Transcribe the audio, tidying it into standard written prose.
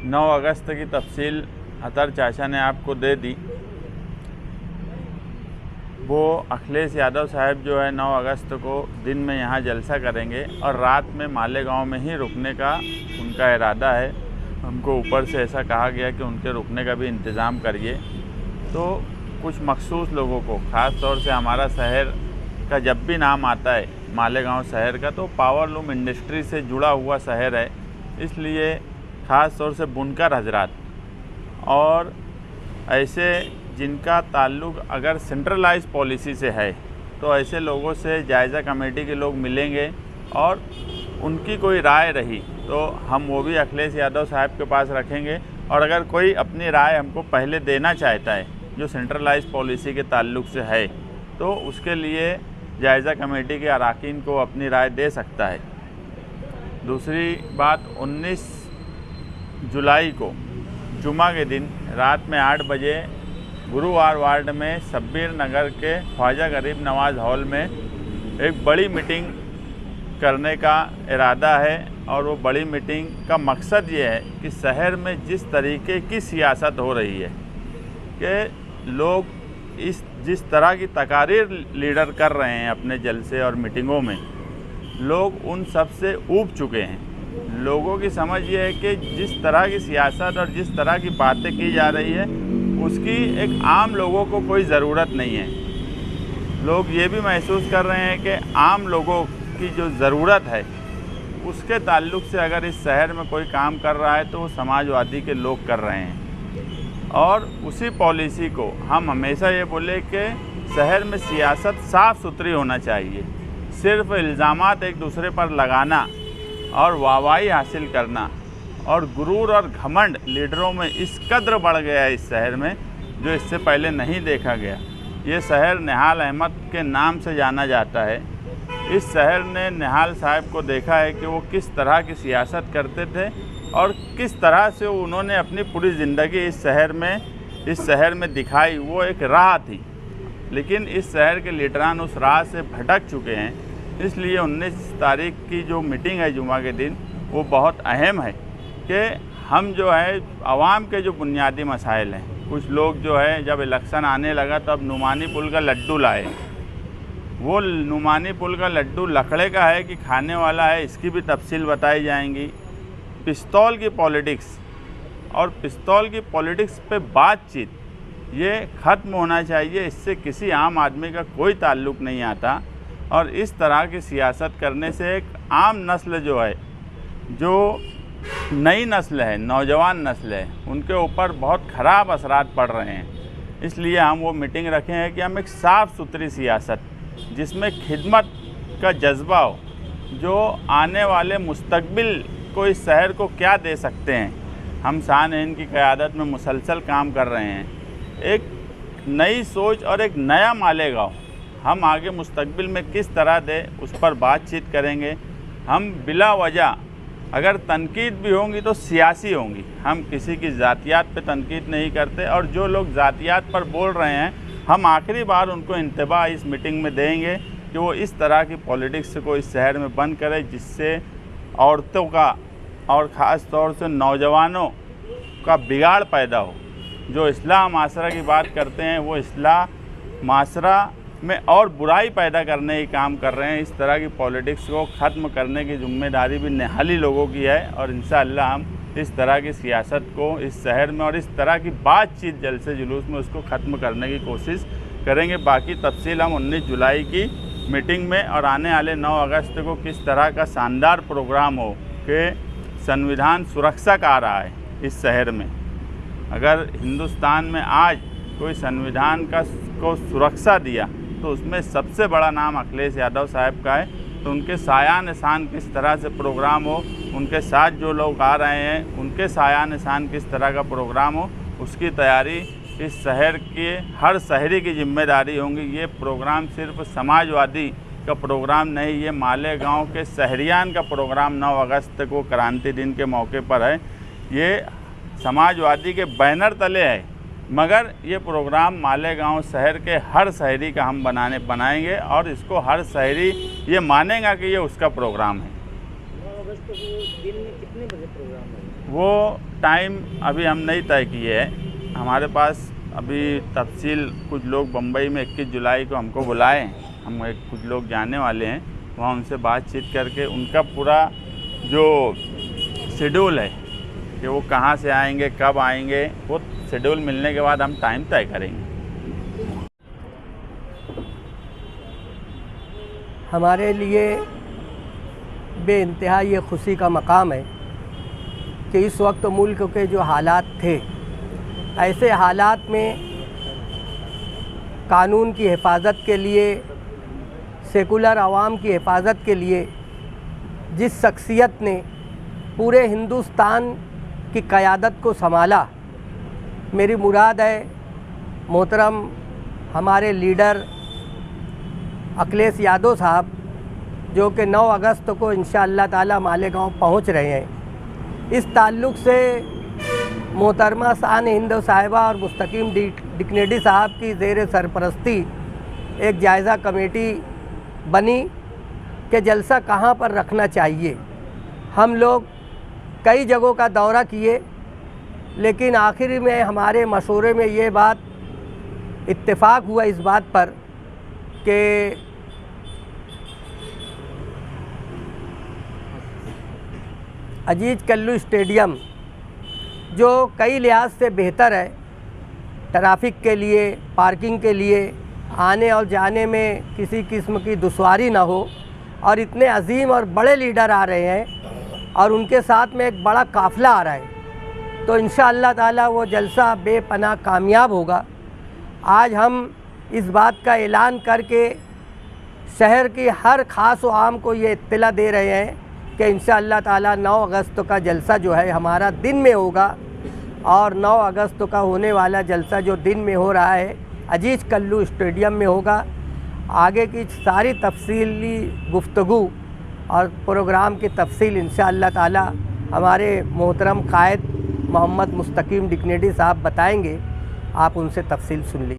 9 अगस्त की तफसील अतर चाचा ने आपको दे दी। वो अखिलेश यादव साहब जो है 9 अगस्त को दिन में यहाँ जलसा करेंगे और रात में मालेगांव में ही रुकने का उनका इरादा है। हमको ऊपर से ऐसा कहा गया कि उनके रुकने का भी इंतज़ाम करिए। तो कुछ मखसूस लोगों को, ख़ास तौर से हमारा शहर का जब भी नाम आता है मालेगांव शहर का, तो पावरलूम इंडस्ट्री से जुड़ा हुआ शहर है, इसलिए ख़ास तौर से बुनकर हजरात और ऐसे जिनका ताल्लुक़ अगर सेंट्रलाइज पॉलिसी से है, तो ऐसे लोगों से जायज़ा कमेटी के लोग मिलेंगे और उनकी कोई राय रही तो हम वो भी अखिलेश यादव साहब के पास रखेंगे। और अगर कोई अपनी राय हमको पहले देना चाहता है जो सेंट्रलाइज पॉलिसी के ताल्लुक़ से है, तो उसके लिए जायज़ा कमेटी के अरकान को अपनी राय दे सकता है। दूसरी बात, 19 जुलाई को जुमा के दिन रात में 8 बजे गुरुवार वार्ड में शब्बीर नगर के ख्वाजा गरीब नवाज़ हॉल में एक बड़ी मीटिंग करने का इरादा है। और वो बड़ी मीटिंग का मकसद ये है कि शहर में जिस तरीके की सियासत हो रही है कि लोग जिस तरह की तकारीर लीडर कर रहे हैं अपने जलसे और मीटिंगों में, लोग उन सब से ऊब चुके हैं। लोगों की समझ ये है कि जिस तरह की सियासत और जिस तरह की बातें की जा रही है उसकी एक आम लोगों को कोई ज़रूरत नहीं है। लोग ये भी महसूस कर रहे हैं कि आम लोगों की जो ज़रूरत है उसके ताल्लुक़ से अगर इस शहर में कोई काम कर रहा है तो वो समाजवादी के लोग कर रहे हैं। और उसी पॉलिसी को हम हमेशा ये बोले कि शहर में सियासत साफ़ सुथरी होना चाहिए। सिर्फ इल्ज़ामात एक दूसरे पर लगाना और वाहवाही हासिल करना और गुरूर और घमंड लीडरों में इस कदर बढ़ गया है इस शहर में, जो इससे पहले नहीं देखा गया। ये शहर निहाल अहमद के नाम से जाना जाता है। इस शहर ने निहाल साहब को देखा है कि वो किस तरह की सियासत करते थे और किस तरह से उन्होंने अपनी पूरी ज़िंदगी इस शहर में दिखाई। वो एक राह थी, लेकिन इस शहर के लीडरान उस राह से भटक चुके हैं। इसलिए 19 तारीख की जो मीटिंग है जुमा के दिन, वो बहुत अहम है कि हम जो है आवाम के जो बुनियादी मसाइल हैं, कुछ लोग जो है जब इलेक्शन आने लगा तब नुमानी पुल का लड्डू लाए। वो नुमानी पुल का लड्डू लकड़े का है कि खाने वाला है, इसकी भी तफसील बताई जाएंगी। पिस्तौल की पॉलिटिक्स और पिस्तौल की पॉलिटिक्स पे बातचीत ये ख़त्म होना चाहिए। इससे किसी आम आदमी का कोई ताल्लुक़ नहीं आता। और इस तरह की सियासत करने से एक आम नस्ल जो है, जो नई नस्ल है, नौजवान नस्ल है, उनके ऊपर बहुत ख़राब असरात पड़ रहे हैं। इसलिए हम वो मीटिंग रखे हैं कि हम एक साफ़ सुथरी सियासत जिसमें खिदमत का जज्बा हो, जो आने वाले मुस्तकबिल को इस शहर को क्या दे सकते हैं, हम शान-ए-हिंद की क़यादत में मुसलसल काम कर रहे हैं। एक नई सोच और एक नया मालेगांव हम आगे मुस्तकबिल में किस तरह दे, उस पर बातचीत करेंगे। हम बिला वजह अगर तनकीद भी होंगी तो सियासी होंगी। हम किसी की ज़ातियात पे तनकीद नहीं करते और जो लोग ज़ातियात पर बोल रहे हैं, हम आखिरी बार उनको इंतबाह इस मीटिंग में देंगे कि वो इस तरह की पॉलिटिक्स को इस शहर में बंद करें, जिससे औरतों का और ख़ास तौर से नौजवानों का बिगाड़ पैदा हो। जो इस्लाह माशरा की बात करते हैं, वो इस्लाह माशरा में और बुराई पैदा करने की काम कर रहे हैं। इस तरह की पॉलिटिक्स को ख़त्म करने की ज़िम्मेदारी भी निहाली लोगों की है। और इंशाअल्लाह हम इस तरह की सियासत को इस शहर में और इस तरह की बातचीत जलसे जुलूस में उसको ख़त्म करने की कोशिश करेंगे। बाकी तफसील हम 19 जुलाई की मीटिंग में और आने वाले 9 अगस्त को किस तरह का शानदार प्रोग्राम हो कि संविधान सुरक्षा का आ रहा है इस शहर में। अगर हिंदुस्तान में आज कोई संविधान को सुरक्षा दिया तो उसमें सबसे बड़ा नाम अखिलेश यादव साहब का है। तो उनके साया निशान किस तरह से प्रोग्राम हो, उनके साथ जो लोग आ रहे हैं उनके साया निशान किस तरह का प्रोग्राम हो, उसकी तैयारी इस शहर के हर शहरी की जिम्मेदारी होंगी। ये प्रोग्राम सिर्फ समाजवादी का प्रोग्राम नहीं, ये मालेगांव के शहरियान का प्रोग्राम 9 अगस्त को क्रांति दिन के मौके पर है। ये समाजवादी के बैनर तले है, मगर ये प्रोग्राम मालेगांव शहर के हर शहरी का हम बनाएंगे और इसको हर शहरी ये मानेगा कि ये उसका प्रोग्राम है। 9 अगस्त को दिन में कितने बजे प्रोग्राम है? वो टाइम अभी हम नहीं तय किए हैं। हमारे पास अभी तफसील कुछ लोग बम्बई में 21 जुलाई को हमको बुलाए, हम कुछ लोग जाने वाले हैं वहाँ, उनसे बातचीत करके उनका पूरा जो शेड्यूल है कि वो कहाँ से आएंगे, कब आएंगे, वो शेड्यूल मिलने के बाद हम टाइम तय करेंगे। हमारे लिए बेइंतहा ये खुशी का मकाम है कि इस वक्त मुल्क के जो हालात थे, ऐसे हालात में कानून की हिफाजत के लिए, सेकुलर आवाम की हिफाजत के लिए जिस शख्सियत ने पूरे हिंदुस्तान की क़यादत को संभाला, मेरी मुराद है मोहतरम हमारे लीडर अखिलेश यादव साहब, जो कि 9 अगस्त को इंशाअल्लाह ताला मालेगांव पहुंच रहे हैं। इस ताल्लुक़ से मोहतरमा शान हिंद साहिबा और मुस्तकीम डिक्नेडी साहब की ज़ेर सरपरस्ती एक जायज़ा कमेटी बनी कि जलसा कहाँ पर रखना चाहिए। हम लोग कई जगहों का दौरा किए, लेकिन आखिर में हमारे मशवरे में ये बात इत्तेफाक हुआ इस बात पर कि अजीज़ कल्लू स्टेडियम, जो कई लिहाज से बेहतर है, ट्रैफिक के लिए, पार्किंग के लिए, आने और जाने में किसी किस्म की दुश्वारी ना हो, और इतने अजीम और बड़े लीडर आ रहे हैं और उनके साथ में एक बड़ा काफ़िला आ रहा है, तो इंशाअल्लाह ताला वो जलसा बेपनाह कामयाब होगा। आज हम इस बात का ऐलान करके शहर की हर ख़ास व आम को ये इत्तला दे रहे हैं कि इंशाअल्लाह ताला 9 अगस्त का जलसा जो है हमारा दिन में होगा, और 9 अगस्त का होने वाला जलसा जो दिन में हो रहा है अजीज़ कल्लू स्टेडियम में होगा। आगे की सारी तफसीली गुफ्तगू और प्रोग्राम की तफसील इंशाअल्लाह ताला हमारे मोहतरम कायद मोहम्मद मुस्तकीम डिक्नेडी साहब बताएंगे, आप उनसे तफसील सुन लीजिए।